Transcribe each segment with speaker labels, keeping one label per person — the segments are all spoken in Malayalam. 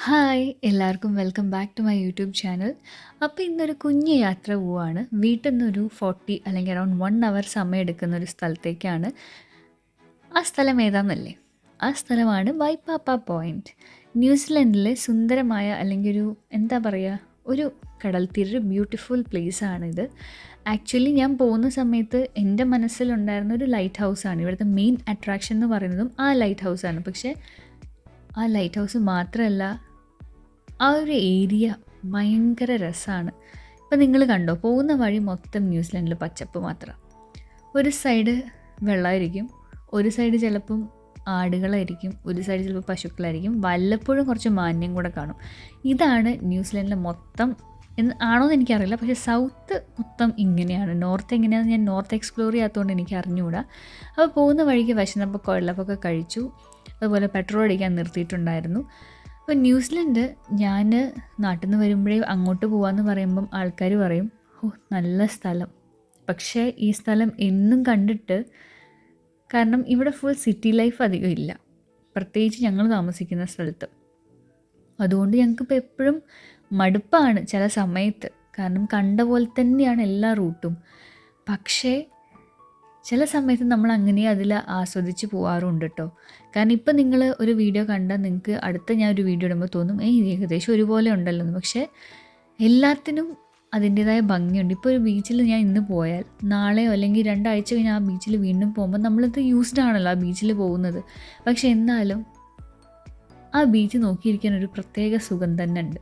Speaker 1: ഹായ് എല്ലാവർക്കും welcome back to my YouTube channel. അപ്പോൾ ഇന്നൊരു കുഞ്ഞു യാത്ര പോവാണ്. വീട്ടിൽ നിന്നൊരു 40 അല്ലെങ്കിൽ അറൗണ്ട് 1 അവർ സമയം എടുക്കുന്ന ഒരു സ്ഥലത്തേക്കാണ്. ആ സ്ഥലം ഏതാണെന്നല്ലേ? ആ സ്ഥലമാണ് വൈപ്പാപ്പ പോയിൻറ്റ്. ന്യൂസിലൻഡിലെ സുന്ദരമായ അല്ലെങ്കിൽ ഒരു എന്താ പറയുക, ഒരു കടൽത്തീര, ഒരു ബ്യൂട്ടിഫുൾ പ്ലേസാണിത്. ആക്ച്വലി ഞാൻ പോകുന്ന സമയത്ത് എൻ്റെ മനസ്സിലുണ്ടായിരുന്ന ഒരു ലൈറ്റ് ഹൗസാണ്. ഇവിടുത്തെ മെയിൻ അട്രാക്ഷൻ എന്ന് പറയുന്നതും ആ ലൈറ്റ് ഹൗസാണ്. പക്ഷേ ആ ലൈറ്റ് ഹൗസ് മാത്രമല്ല, ആ ഒരു ഏരിയ ഭയങ്കര രസമാണ്. ഇപ്പം നിങ്ങൾ കണ്ടോ, പോകുന്ന വഴി മൊത്തം ന്യൂസിലൻഡിൽ പച്ചപ്പ് മാത്രം. ഒരു സൈഡ് വെള്ളമായിരിക്കും, ഒരു സൈഡ് ചിലപ്പം ആടുകളായിരിക്കും, ഒരു സൈഡ് ചിലപ്പോൾ പശുക്കളായിരിക്കും, വല്ലപ്പോഴും കുറച്ച് മാന്യം കൂടെ കാണും. ഇതാണ് ന്യൂസിലൻഡിലെ മൊത്തം ആണോയെന്ന് എനിക്കറിയില്ല. പക്ഷേ സൗത്ത് മൊത്തം ഇങ്ങനെയാണ്. നോർത്ത് എങ്ങനെയാണെന്ന് ഞാൻ നോർത്ത് എക്സ്പ്ലോർ ചെയ്യാത്തതുകൊണ്ട് എനിക്ക് അറിഞ്ഞുകൂടാ. അപ്പോൾ പോകുന്ന വഴിക്ക് വിശന്നപ്പോൾ കൊള്ളപ്പൊക്കെ കഴിച്ചു. അതുപോലെ പെട്രോൾ അടിക്കാൻ നിർത്തിയിട്ടുണ്ടായിരുന്നു. അപ്പോൾ ന്യൂസിലൻഡ് ഞാൻ നാട്ടിൽ നിന്ന് വരുമ്പോഴേ അങ്ങോട്ട് പോകാമെന്ന് പറയുമ്പം ആൾക്കാർ പറയും, ഓ നല്ല സ്ഥലം. പക്ഷേ ഈ സ്ഥലം എന്നും കണ്ടിട്ട്, കാരണം ഇവിടെ ഫുൾ സിറ്റി ലൈഫ് അധികം ഇല്ല, പ്രത്യേകിച്ച് ഞങ്ങൾ താമസിക്കുന്ന സ്ഥലത്ത്. അതുകൊണ്ട് ഞങ്ങൾക്കിപ്പോൾ എപ്പോഴും മടുപ്പാണ് ചില സമയത്ത്. കാരണം കണ്ട പോലെ തന്നെയാണ് എല്ലാ റൂട്ടും. പക്ഷേ ചില സമയത്ത് നമ്മൾ അങ്ങനെ അതിൽ ആസ്വദിച്ച് പോകാറുണ്ട് കേട്ടോ. കാരണം ഇപ്പം നിങ്ങൾ ഒരു വീഡിയോ കണ്ടാൽ നിങ്ങൾക്ക് അടുത്ത ഞാൻ ഒരു വീഡിയോ ഇടുമ്പോൾ തോന്നും, ഏകദേശം ഒരുപോലെ ഉണ്ടല്ലോ എന്ന്. പക്ഷേ എല്ലാത്തിനും അതിൻ്റേതായ ഭംഗിയുണ്ട്. ഇപ്പോൾ ഒരു ബീച്ചിൽ ഞാൻ ഇന്ന് പോയാൽ നാളെയോ അല്ലെങ്കിൽ 2 ആഴ്ച കഴിഞ്ഞ് ആ ബീച്ചിൽ വീണ്ടും പോകുമ്പോൾ നമ്മളത് യൂസ്ഡ് ആണല്ലോ ആ ബീച്ചിൽ പോകുന്നത്. പക്ഷേ എന്നാലും ആ ബീച്ച് നോക്കിയിരിക്കാൻ ഒരു പ്രത്യേക സുഖം തന്നെ ഉണ്ട്.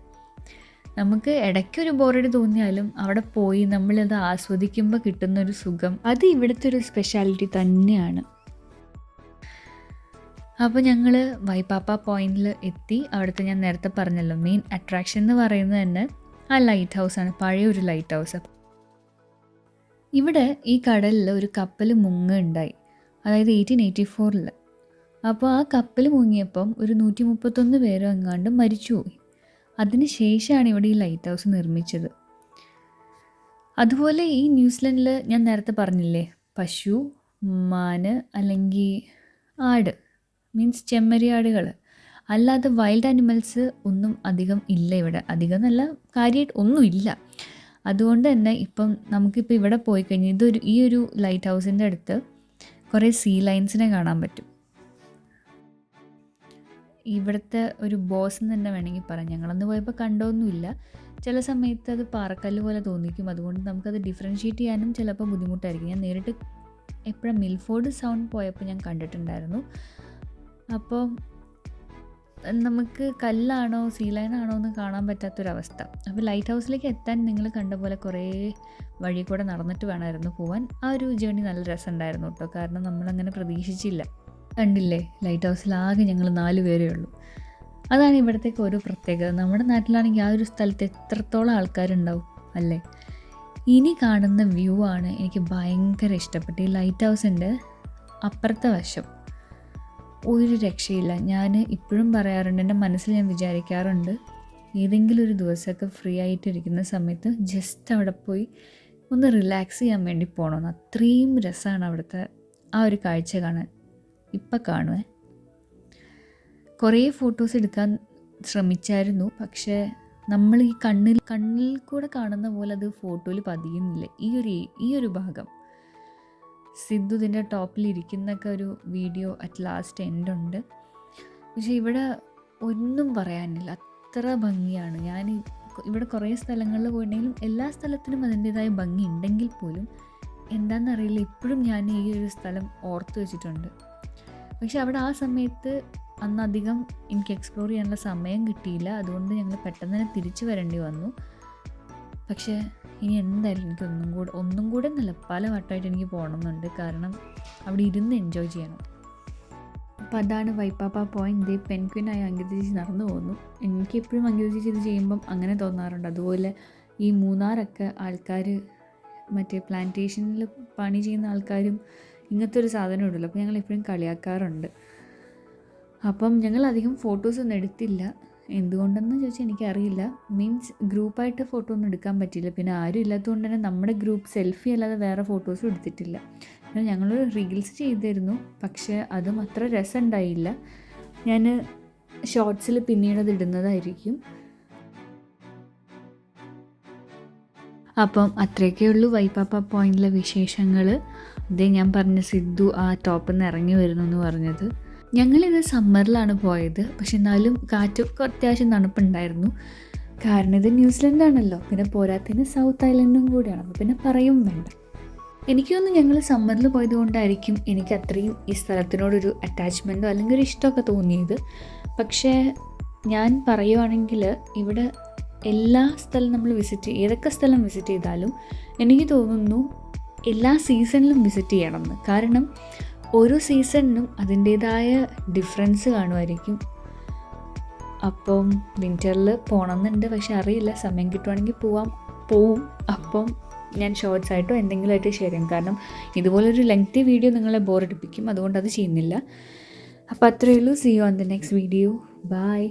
Speaker 1: നമുക്ക് ഇടയ്ക്കൊരു ബോറടി തോന്നിയാലും അവിടെ പോയി നമ്മളത് ആസ്വദിക്കുമ്പോൾ കിട്ടുന്നൊരു സുഖം, അത് ഇവിടുത്തെ ഒരു സ്പെഷ്യാലിറ്റി തന്നെയാണ്. അപ്പോൾ ഞങ്ങൾ വൈപ്പാപ്പ പോയിന്റിൽ എത്തി. അവിടുത്തെ ഞാൻ നേരത്തെ പറഞ്ഞല്ലോ മെയിൻ അട്രാക്ഷൻ എന്ന് പറയുന്നത് തന്നെ ആ ലൈറ്റ് ഹൗസാണ്, പഴയൊരു ലൈറ്റ് ഹൗസ്. ഇവിടെ ഈ കടലിൽ ഒരു കപ്പൽ മുങ്ങുണ്ടായി, അതായത് 1884. അപ്പോൾ ആ കപ്പൽ മുങ്ങിയപ്പം ഒരു 131 പേരോ എങ്ങാണ്ട് മരിച്ചുപോയി. അതിന് ശേഷമാണ് ഇവിടെ ഈ ലൈറ്റ് ഹൗസ് നിർമ്മിച്ചത്. അതുപോലെ ഈ ന്യൂസിലൻഡിൽ ഞാൻ നേരത്തെ പറഞ്ഞില്ലേ, പശു, മാന് അല്ലെങ്കിൽ ആട്, മീൻസ് ചെമ്മരിയാടുകൾ, അല്ലാതെ വൈൽഡ് ആനിമൽസ് ഒന്നും അധികം ഇല്ല ഇവിടെ. അധികം എന്നല്ല, കാര്യമായിട്ട് ഒന്നുമില്ല. അതുകൊണ്ട് തന്നെ ഇപ്പം നമുക്കിപ്പോൾ ഇവിടെ പോയി കഴിഞ്ഞാൽ ഈ ഒരു ലൈറ്റ് ഹൗസിൻ്റെ അടുത്ത് കുറേ സീ ലൈൻസിനെ കാണാൻ പറ്റും. ഇവിടുത്തെ ഒരു ബോസ് എന്ന് തന്നെ വേണമെങ്കിൽ പറയാം. ഞങ്ങളന്ന് പോയപ്പോൾ കണ്ടൊന്നുമില്ല. ചില സമയത്ത് അത് പാറക്കല്ല് പോലെ തോന്നിക്കും. അതുകൊണ്ട് നമുക്കത് ഡിഫറൻഷ്യേറ്റ് ചെയ്യാനും ചിലപ്പോൾ ബുദ്ധിമുട്ടായിരിക്കും. ഞാൻ നേരിട്ട് എപ്പോഴും മിൽഫോർഡ് സൗണ്ട് പോയപ്പോൾ ഞാൻ കണ്ടിട്ടുണ്ടായിരുന്നു. അപ്പോൾ നമുക്ക് കല്ലാണോ സീ ലൈനാണോ എന്ന് കാണാൻ പറ്റാത്തൊരവസ്ഥ. അപ്പോൾ ലൈറ്റ് ഹൗസിലേക്ക് എത്താൻ നിങ്ങൾ കണ്ട പോലെ കുറേ വഴി കൂടെ നടന്നിട്ട് വേണമായിരുന്നു പോകാൻ. ആ ഒരു ജേർണി നല്ല രസമുണ്ടായിരുന്നു കേട്ടോ. കാരണം നമ്മളങ്ങനെ പ്രതീക്ഷിച്ചില്ല. കണ്ടില്ലേ, ലൈറ്റ് ഹൗസിലാകെ ഞങ്ങൾ 4 പേരേ ഉള്ളൂ. അതാണ് ഇവിടത്തേക്ക് ഒരു പ്രത്യേകത. നമ്മുടെ നാട്ടിലാണെങ്കിൽ ആ ഒരു സ്ഥലത്ത് എത്രത്തോളം ആൾക്കാരുണ്ടാവും അല്ലേ. ഇനി കാണുന്ന വ്യൂ ആണ് എനിക്ക് ഭയങ്കര ഇഷ്ടപ്പെട്ടു. ഈ ലൈറ്റ് ഹൗസിൻ്റെ അപ്പുറത്തെ വശം ഒരു രക്ഷയില്ല. ഞാൻ ഇപ്പോഴും പറയാറുണ്ട്, എൻ്റെ മനസ്സിൽ ഞാൻ വിചാരിക്കാറുണ്ട്, ഏതെങ്കിലും ഒരു ദിവസമൊക്കെ ഫ്രീ ആയിട്ടിരിക്കുന്ന സമയത്ത് ജസ്റ്റ് അവിടെ പോയി ഒന്ന് റിലാക്സ് ചെയ്യാൻ വേണ്ടി പോകണമെന്ന്. അത്രയും രസമാണ് അവിടുത്തെ ആ ഒരു കാഴ്ച കാണാൻ. ഇപ്പം കാണുവേ, കുറേ ഫോട്ടോസ് എടുക്കാൻ ശ്രമിച്ചായിരുന്നു. പക്ഷേ നമ്മൾ ഈ കണ്ണിൽ കൂടെ കാണുന്ന പോലെ അത് ഫോട്ടോയിൽ പതിയുന്നില്ല. ഈ ഒരു ഭാഗം സിദ്ധു ഇതിൻ്റെ ടോപ്പിലിരിക്കുന്നൊക്കെ ഒരു വീഡിയോ അറ്റ് ലാസ്റ്റ് എൻഡുണ്ട്. പക്ഷേ ഇവിടെ ഒന്നും പറയാനില്ല, അത്ര ഭംഗിയാണ്. ഞാൻ ഇവിടെ കുറേ സ്ഥലങ്ങളിൽ പോയിട്ടുണ്ടെങ്കിലും എല്ലാ സ്ഥലത്തിനും അതിൻ്റേതായ ഭംഗി ഉണ്ടെങ്കിൽ പോലും എന്താണെന്നറിയില്ല, ഇപ്പോഴും ഞാൻ ഈ ഒരു സ്ഥലം ഓർത്ത് വെച്ചിട്ടുണ്ട്. പക്ഷെ അവിടെ ആ സമയത്ത് അന്നധികം എനിക്ക് എക്സ്പ്ലോർ ചെയ്യാനുള്ള സമയം കിട്ടിയില്ല. അതുകൊണ്ട് ഞങ്ങൾ പെട്ടെന്ന് തന്നെ തിരിച്ചു വരേണ്ടി വന്നു. പക്ഷേ ഇനി എന്തായാലും എനിക്ക് ഒന്നും കൂടെ എന്നല്ല, പല വട്ടമായിട്ട് എനിക്ക് പോകണമെന്നുണ്ട്. കാരണം അവിടെ ഇരുന്ന് എൻജോയ് ചെയ്യണം. അപ്പോൾ അതാണ് വൈപ്പാപ്പ പോയിൻ്റ്. പെൻക്വിനായി അങ്കിത ചേച്ചി നടന്നു പോകുന്നു. എനിക്കെപ്പോഴും അങ്കിത ചേച്ചി ഇത് ചെയ്യുമ്പം അങ്ങനെ തോന്നാറുണ്ട്. അതുപോലെ ഈ മൂന്നാറൊക്കെ ആൾക്കാർ മറ്റേ പ്ലാന്റേഷനിൽ പണി ചെയ്യുന്ന ആൾക്കാരും ഇങ്ങനത്തെ ഒരു സാധനം ഉണ്ടല്ലോ. അപ്പോൾ ഞങ്ങൾ എപ്പോഴും കളിയാക്കാറുണ്ട്. അപ്പം ഞങ്ങൾ അധികം ഫോട്ടോസൊന്നും എടുത്തില്ല. എന്തുകൊണ്ടെന്ന് ചോദിച്ചാൽ എനിക്കറിയില്ല. മീൻസ് ഗ്രൂപ്പായിട്ട് ഫോട്ടോ ഒന്നും എടുക്കാൻ പറ്റില്ല. പിന്നെ ആരും ഇല്ലാത്തതുകൊണ്ട് തന്നെ നമ്മുടെ ഗ്രൂപ്പ് സെൽഫി അല്ലാതെ വേറെ ഫോട്ടോസും എടുത്തിട്ടില്ല. പിന്നെ ഞങ്ങൾ റീൽസ് ചെയ്തിരുന്നു, പക്ഷേ അതും അത്ര രസം ഉണ്ടായില്ല. ഞാൻ ഷോർട്സിൽ പിന്നീട് അത് ഇടുന്നതായിരിക്കും. അപ്പം അത്രയൊക്കെ ഉള്ളൂ വൈപ്പാപ്പ പോയിന്റിലെ വിശേഷങ്ങൾ. അതേ ഞാൻ പറഞ്ഞ സിദ്ധു ആ ടോപ്പിൽ നിന്ന് ഇറങ്ങി വരുന്നു എന്ന് പറഞ്ഞത്. ഞങ്ങളിത് സമ്മറിലാണ് പോയത്, പക്ഷെ എന്നാലും കാറ്റൊക്കെ അത്യാവശ്യം തണുപ്പുണ്ടായിരുന്നു. കാരണം ഇത് ന്യൂസിലൻഡാണല്ലോ, പിന്നെ പോരാത്തതിന് സൗത്ത് ഐലൻഡും കൂടിയാണ്, അപ്പോൾ പിന്നെ പറയും വേണ്ട. എനിക്ക് തോന്നുന്നു ഞങ്ങൾ സമ്മറിൽ പോയത് കൊണ്ടായിരിക്കും എനിക്ക് അത്രയും ഈ സ്ഥലത്തിനോടൊരു അറ്റാച്ച്മെൻറ്റോ അല്ലെങ്കിൽ ഒരു ഇഷ്ടമൊക്കെ തോന്നിയത്. പക്ഷേ ഞാൻ പറയുവാണെങ്കിൽ ഇവിടെ എല്ലാ സ്ഥലം നമ്മൾ ഏതൊക്കെ സ്ഥലം വിസിറ്റ് ചെയ്താലും എനിക്ക് തോന്നുന്നു എല്ലാ സീസണിലും വിസിറ്റ് ചെയ്യണമെന്ന്. കാരണം ഓരോ സീസണിനും അതിൻ്റേതായ ഡിഫറൻസ് കാണുമായിരിക്കും. അപ്പം വിൻ്ററിൽ പോകണമെന്നുണ്ട്, പക്ഷെ അറിയില്ല, സമയം കിട്ടുവാണെങ്കിൽ പോവും. അപ്പം ഞാൻ ഷോർട്സ് ആയിട്ടോ എന്തെങ്കിലും ആയിട്ട് ഷെയർ ചെയ്യും. കാരണം ഇതുപോലൊരു ലെങ്തി വീഡിയോ നിങ്ങളെ ബോറടിപ്പിക്കും, അതുകൊണ്ട് അത് ചെയ്യുന്നില്ല. അപ്പോൾ അത്രയേ ഉള്ളൂ. See you on the next video. By.